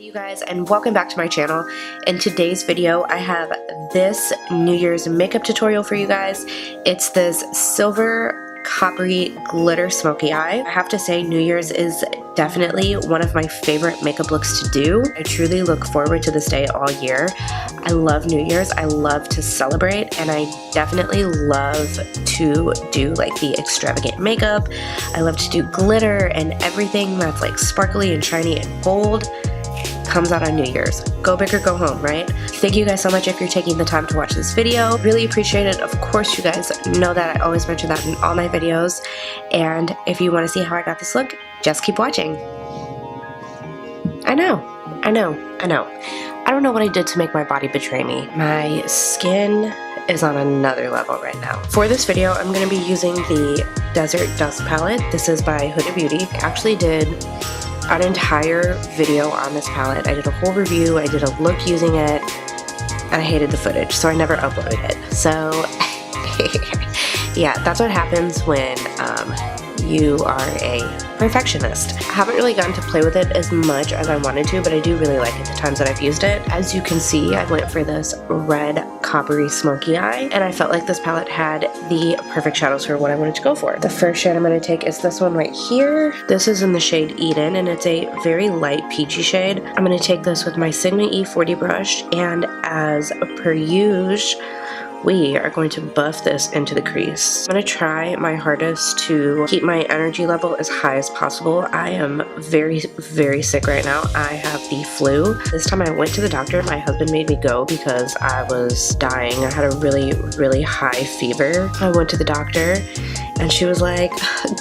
you guys, and welcome back to my channel. In today's video I have this New Year's makeup tutorial for you guys. It's this silver coppery glitter smoky eye. I have to say New Year's is definitely one of my favorite makeup looks to do. I truly look forward to this day all year. I love New Year's, I love to celebrate, and I definitely love to do like the extravagant makeup. I love to do glitter and everything that's like sparkly and shiny and bold comes out on New Year's. Go big or go home, right? Thank you guys so much if you're taking the time to watch this video. Really appreciate it. Of course, you guys know that I always mention that in all my videos. And if you want to see how I got this look, just keep watching. I know. I don't know what I did to make my body betray me. My skin is on another level right now. For this video, I'm going to be using the Desert Dusk palette. This is by Huda Beauty. I actually did an entire video on this palette. I did a whole review, I did a look using it, and I hated the footage, so I never uploaded it. So yeah, that's what happens when you are a perfectionist. I haven't really gotten to play with it as much as I wanted to, but I do really like it the times that I've used it. As you can see, I went for this red coppery smoky eye, and I felt like this palette had the perfect shadows for what I wanted to go for. The first shade I'm going to take is this one right here. This is in the shade Eden, and it's a very light peachy shade. I'm going to take this with my Sigma E40 brush, and as per usual, we are going to buff this into the crease. I'm going to try my hardest to keep my energy level as high as possible. I am very sick right now. I have the flu. This time I went to the doctor. My husband made me go because I was dying. I had a really high fever. I went to the doctor and she was like,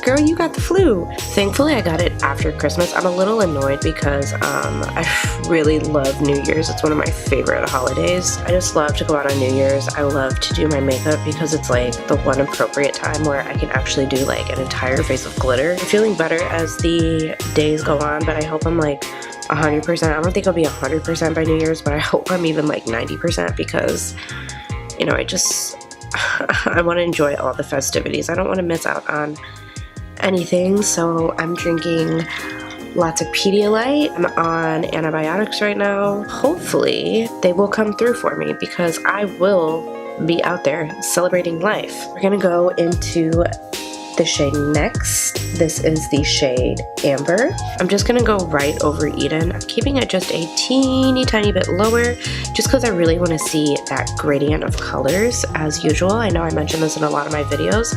girl, you got the flu. Thankfully I got it after Christmas. I'm a little annoyed because I really love New Year's. It's one of my favorite holidays. I just love to go out on New Year's. I love to do my makeup because it's like the one appropriate time where I can actually do like an entire face of glitter. I'm feeling better as the days go on, but I hope I'm like 100%. I don't think I'll be 100% by New Year's, but I hope I'm even like 90% because, you know, I want to enjoy all the festivities. I don't want to miss out on anything, so I'm drinking lots of Pedialyte. I'm on antibiotics right now. Hopefully they will come through for me because I will be out there celebrating life. We're gonna go into the shade next. This is the shade Amber. I'm just gonna go right over Eden. I'm keeping it just a teeny tiny bit lower just because I really want to see that gradient of colors as usual. I know I mentioned this in a lot of my videos.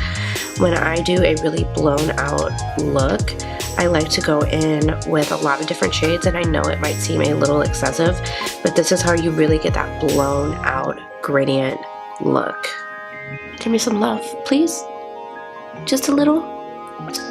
When I do a really blown out look, I like to go in with a lot of different shades, and I know it might seem a little excessive, but this is how you really get that blown out gradient look. Give me some love, please. Just a little.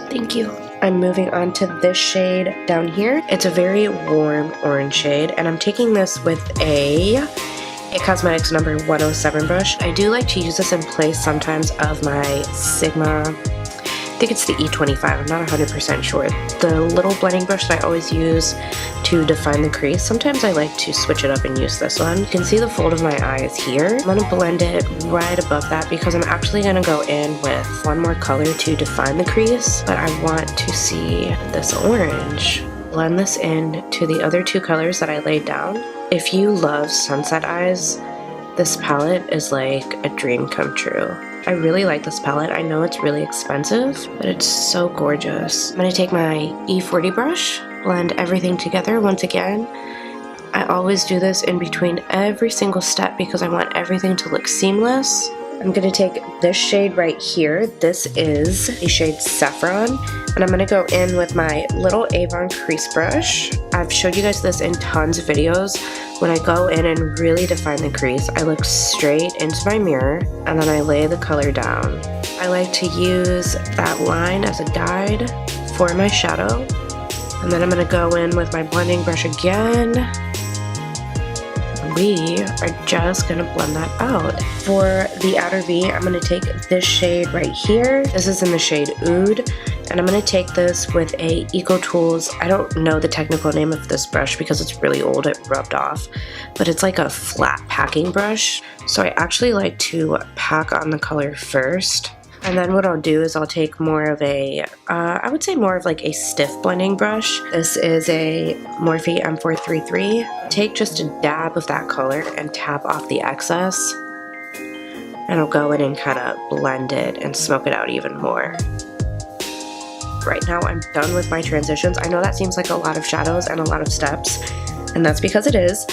Thank you. I'm moving on to this shade down here. It's a very warm orange shade, and I'm taking this with a IT Cosmetics number 107 brush. I do like to use this in place sometimes of my Sigma, I think it's the E25, I'm not 100% sure. The little blending brush that I always use to define the crease. Sometimes I like to switch it up and use this one. You can see the fold of my eyes here. I'm going to blend it right above that because I'm actually going to go in with one more color to define the crease, but I want to see this orange. Blend this in to the other two colors that I laid down. If you love sunset eyes, this palette is like a dream come true. I really like this palette. I know it's really expensive, but it's so gorgeous. I'm going to take my E40 brush, blend everything together once again. I always do this in between every single step because I want everything to look seamless. I'm going to take this shade right here. This is the shade Saffron, and I'm going to go in with my little Avon crease brush. I've showed you guys this in tons of videos. When I go in and really define the crease, I look straight into my mirror and then I lay the color down. I like to use that line as a guide for my shadow, and then I'm going to go in with my blending brush again. We are just going to blend that out. For the outer V, I'm going to take this shade right here. This is in the shade Oud, and I'm going to take this with a Eco Tools. I don't know the technical name of this brush because it's really old, it rubbed off, but it's like a flat packing brush. So I actually like to pack on the color first. And then what I'll do is I'll take more of a, I would say more of like a stiff blending brush. This is a Morphe M433. Take just a dab of that color and tap off the excess. And I'll go in and kind of blend it and smoke it out even more. Right now I'm done with my transitions. I know that seems like a lot of shadows and a lot of steps, and that's because it is.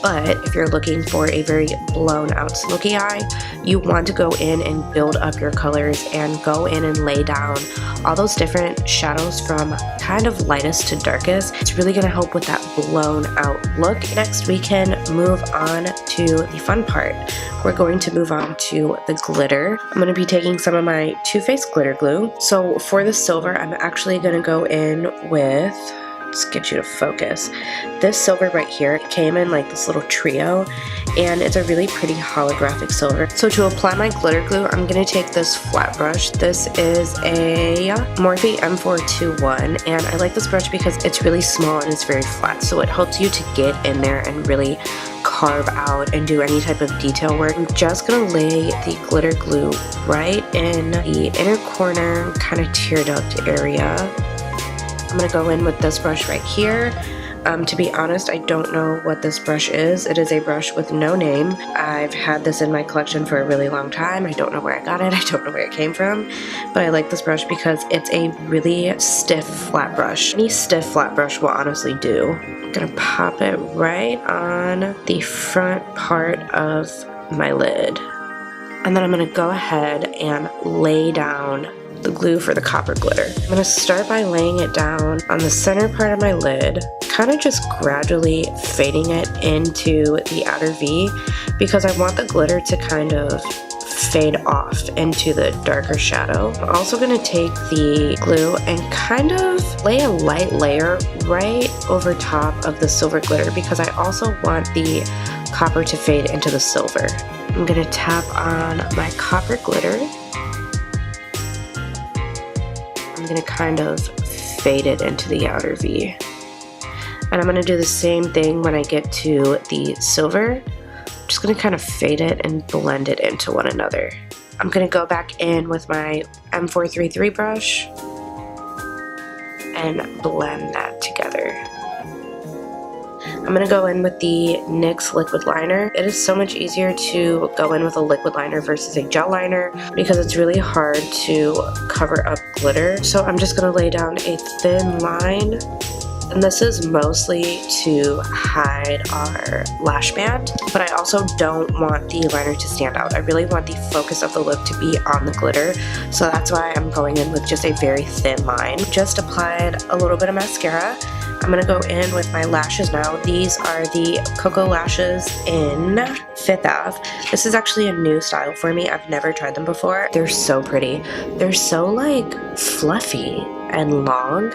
But if you're looking for a very blown out smoky eye, you want to go in and build up your colors and go in and lay down all those different shadows from kind of lightest to darkest. It's really going to help with that blown out look. Next, we can move on to the fun part. We're going to move on to the glitter. I'm going to be taking some of my Too Faced glitter glue. So for the silver, I'm actually going to go in with, let's get you to focus. This silver right here came in like this little trio, and it's a really pretty holographic silver. So to apply my glitter glue, I'm going to take this flat brush. This is a Morphe M421, and I like this brush because it's really small and it's very flat, so it helps you to get in there and really carve out and do any type of detail work. I'm just going to lay the glitter glue right in the inner corner, kind of tear duct area. I'm going to go in with this brush right here. To be honest, I don't know what this brush is. It is a brush with no name. I've had this in my collection for a really long time. I don't know where I got it. I don't know where it came from. But I like this brush because it's a really stiff flat brush. Any stiff flat brush will honestly do. I'm going to pop it right on the front part of my lid. And then I'm going to go ahead and lay down the glue for the copper glitter. I'm going to start by laying it down on the center part of my lid, kind of just gradually fading it into the outer V, because I want the glitter to kind of fade off into the darker shadow. I'm also going to take the glue and kind of lay a light layer right over top of the silver glitter, because I also want the copper to fade into the silver. I'm going to tap on my copper glitter. I'm going to kind of fade it into the outer V. And I'm going to do the same thing when I get to the silver. I'm just going to kind of fade it and blend it into one another. I'm going to go back in with my M433 brush and blend that together. I'm going to go in with the NYX liquid liner. It is so much easier to go in with a liquid liner versus a gel liner because it's really hard to cover up glitter. So I'm just going to lay down a thin line. And this is mostly to hide our lash band, but I also don't want the liner to stand out. I really want the focus of the look to be on the glitter, so that's why I'm going in with just a very thin line. Just applied a little bit of mascara. I'm going to go in with my lashes now. These are the Cocoa Lashes in 5th Ave. This is actually a new style for me. I've never tried them before. They're so pretty. They're so like fluffy and long,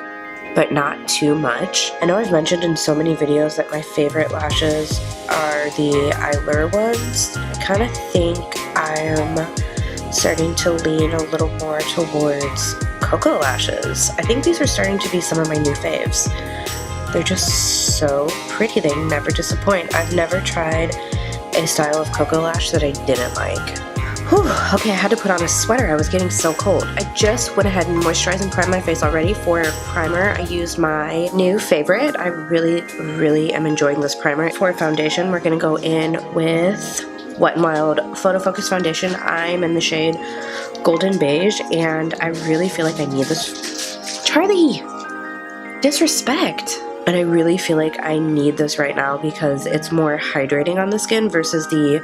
but not too much. I know I've mentioned in so many videos that my favorite lashes are the Eyelure ones. I kind of think I'm starting to lean a little more towards Cocoa Lashes. I think these are starting to be some of my new faves. They're just so pretty. They never disappoint. I've never tried a style of Cocoa Lash that I didn't like. Whew, okay, I had to put on a sweater. I was getting so cold. I just went ahead and moisturized and primed my face already. For primer, I used my new favorite. I really am enjoying this primer. For foundation, we're going to go in with Wet n Wild Photofocus foundation. I'm in the shade Golden Beige, and I really feel like I need this. Charlie! Disrespect! And I really feel like I need this right now because it's more hydrating on the skin versus the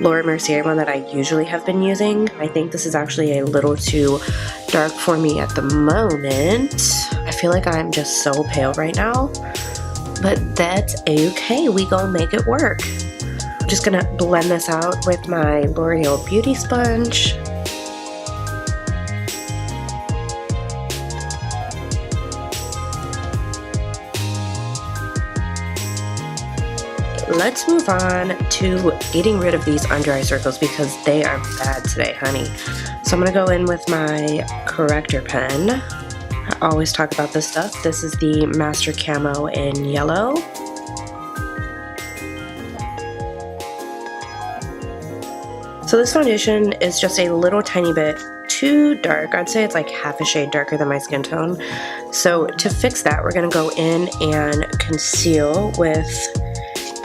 Laura Mercier one that I usually have been using. I think this is actually a little too dark for me at the moment. I feel like I'm just so pale right now, but that's okay. We gonna make it work. I'm just gonna blend this out with my L'Oreal Beauty Sponge. Let's move on to getting rid of these under eye circles because they are bad today, honey. So I'm going to go in with my corrector pen. I always talk about this stuff. This is the Master Camo in yellow. So this foundation is just a little tiny bit too dark. I'd say it's like half a shade darker than my skin tone. So to fix that, we're gonna go in and conceal with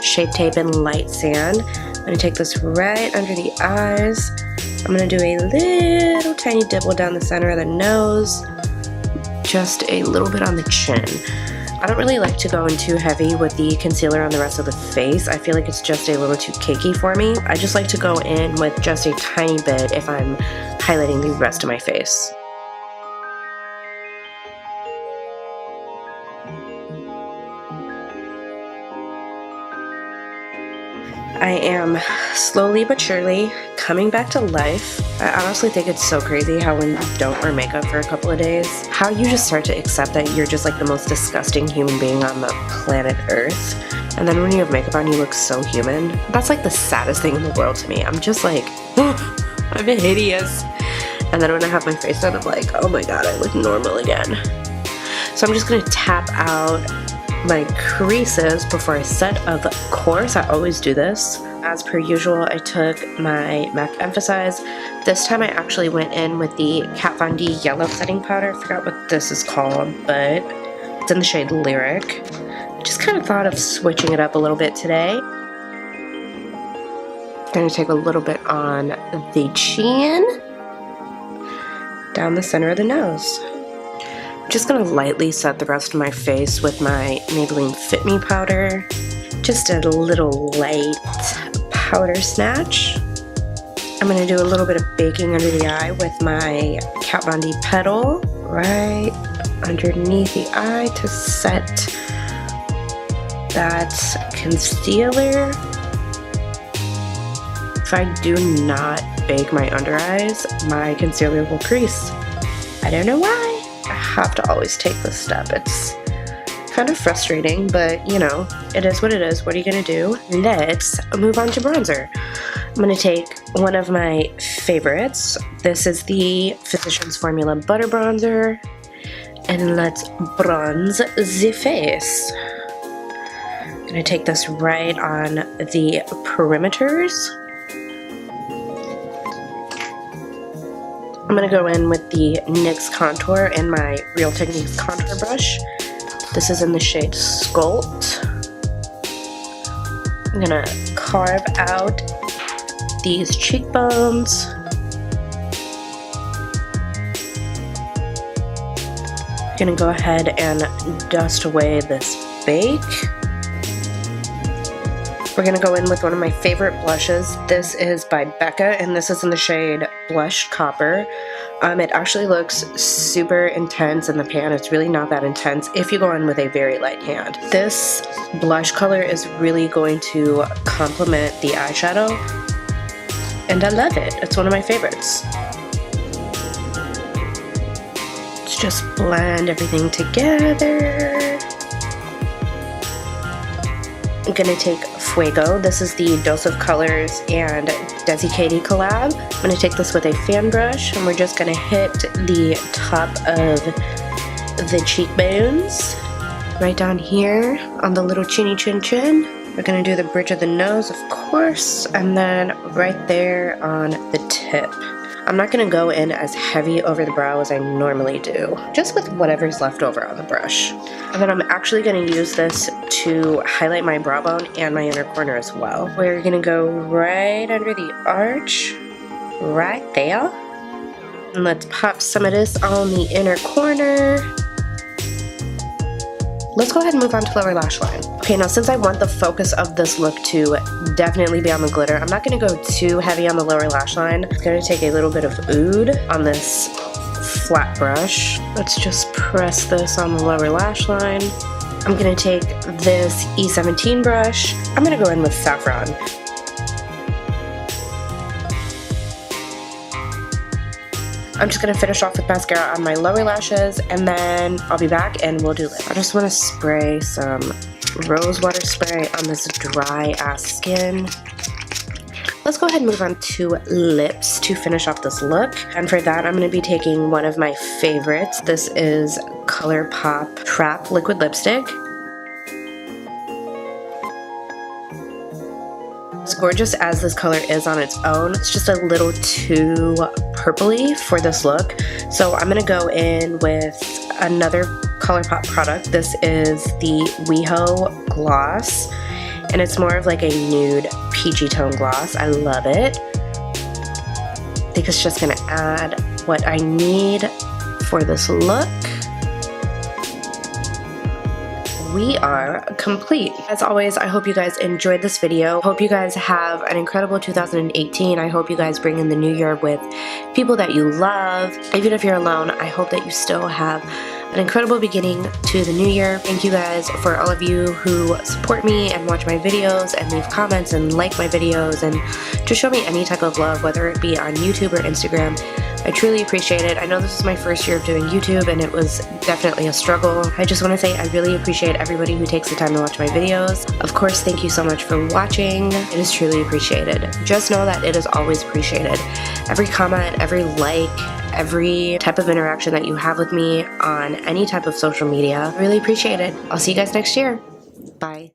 Shape Tape and Light Sand. I'm gonna take this right under the eyes. I'm gonna do a little tiny dibble down the center of the nose, just a little bit on the chin. I don't really like to go in too heavy with the concealer on the rest of the face. I feel like it's just a little too cakey for me. I just like to go in with just a tiny bit if I'm highlighting the rest of my face. I am slowly but surely coming back to life. I honestly think it's so crazy how when you don't wear makeup for a couple of days, how you just start to accept that you're just like the most disgusting human being on the planet Earth. And then when you have makeup on, you look so human. That's like the saddest thing in the world to me. I'm just like, oh, I'm hideous. And then when I have my face done, I'm like, oh my god, I look normal again. So I'm just gonna tap out my creases before I set. Of course, I always do this. As per usual, I took my MAC Emphasize. This time I actually went in with the Kat Von D yellow setting powder. I forgot what this is called, but it's in the shade Lyric. I just kind of thought of switching it up a little bit today. I'm going to take a little bit on the chin, down the center of the nose. I'm just going to lightly set the rest of my face with my Maybelline Fit Me powder. Just a little light powder snatch. I'm going to do a little bit of baking under the eye with my Kat Von D Petal right underneath the eye to set that concealer. If I do not bake my under eyes, my concealer will crease. I don't know why. I have to always take this step. It's kind of frustrating, but you know, it is what it is. What are you gonna do? Let's move on to bronzer. I'm gonna take one of my favorites. This is the Physicians Formula Butter Bronzer, and let's bronze the face. I'm gonna take this right on the perimeters. I'm gonna go in with the NYX Contour and my Real Techniques contour brush. This is in the shade Sculpt. I'm gonna carve out these cheekbones. I'm gonna go ahead and dust away this bake. We're gonna go in with one of my favorite blushes. This is by Becca, and this is in the shade Blush Copper. It actually looks super intense in the pan. It's really not that intense if you go in with a very light hand. This blush color is really going to complement the eyeshadow, and I love it. It's one of my favorites. Let's just blend everything together. I'm gonna take Fuego. This is the Dose of Colors and DexixKaty collab. I'm gonna take this with a fan brush, and we're just gonna hit the top of the cheekbones, right down here on the little chinny chin chin. We're gonna do the bridge of the nose, of course, and then right there on the tip. I'm not gonna go in as heavy over the brow as I normally do, just with whatever's left over on the brush. And then I'm actually gonna use this to highlight my brow bone and my inner corner as well. We're gonna go right under the arch, right there. And let's pop some of this on the inner corner. Let's go ahead and move on to lower lash line. Okay, now since I want the focus of this look to definitely be on the glitter, I'm not gonna go too heavy on the lower lash line. I'm gonna take a little bit of oud on this flat brush. Let's just press this on the lower lash line. I'm gonna take this E17 brush. I'm gonna go in with Saffron. I'm just gonna finish off with mascara on my lower lashes, and then I'll be back and we'll do lips. I just wanna spray some Rosewater spray on this dry ass skin. Let's go ahead and move on to lips to finish off this look. And for that, I'm gonna be taking one of my favorites. This is ColourPop Trap Liquid Lipstick. As gorgeous as this color is on its own, it's just a little too purpley for this look. So I'm gonna go in with another ColourPop product. This is the WeHo gloss, and it's more of like a nude peachy tone gloss. I love it. I think it's just gonna add what I need for this look. We are complete. As always, I hope you guys enjoyed this video. Hope you guys have an incredible 2018. I hope you guys bring in the new year with people that you love. Even if you're alone, I hope that you still have an incredible beginning to the new year. Thank you guys for all of you who support me and watch my videos and leave comments and like my videos and just show me any type of love, whether it be on YouTube or Instagram. I truly appreciate it. I know this is my first year of doing YouTube and it was definitely a struggle. I just want to say I really appreciate everybody who takes the time to watch my videos. Of course, thank you so much for watching. It is truly appreciated. Just know that it is always appreciated. Every comment, every like, every type of interaction that you have with me on any type of social media, I really appreciate it. I'll see you guys next year. Bye.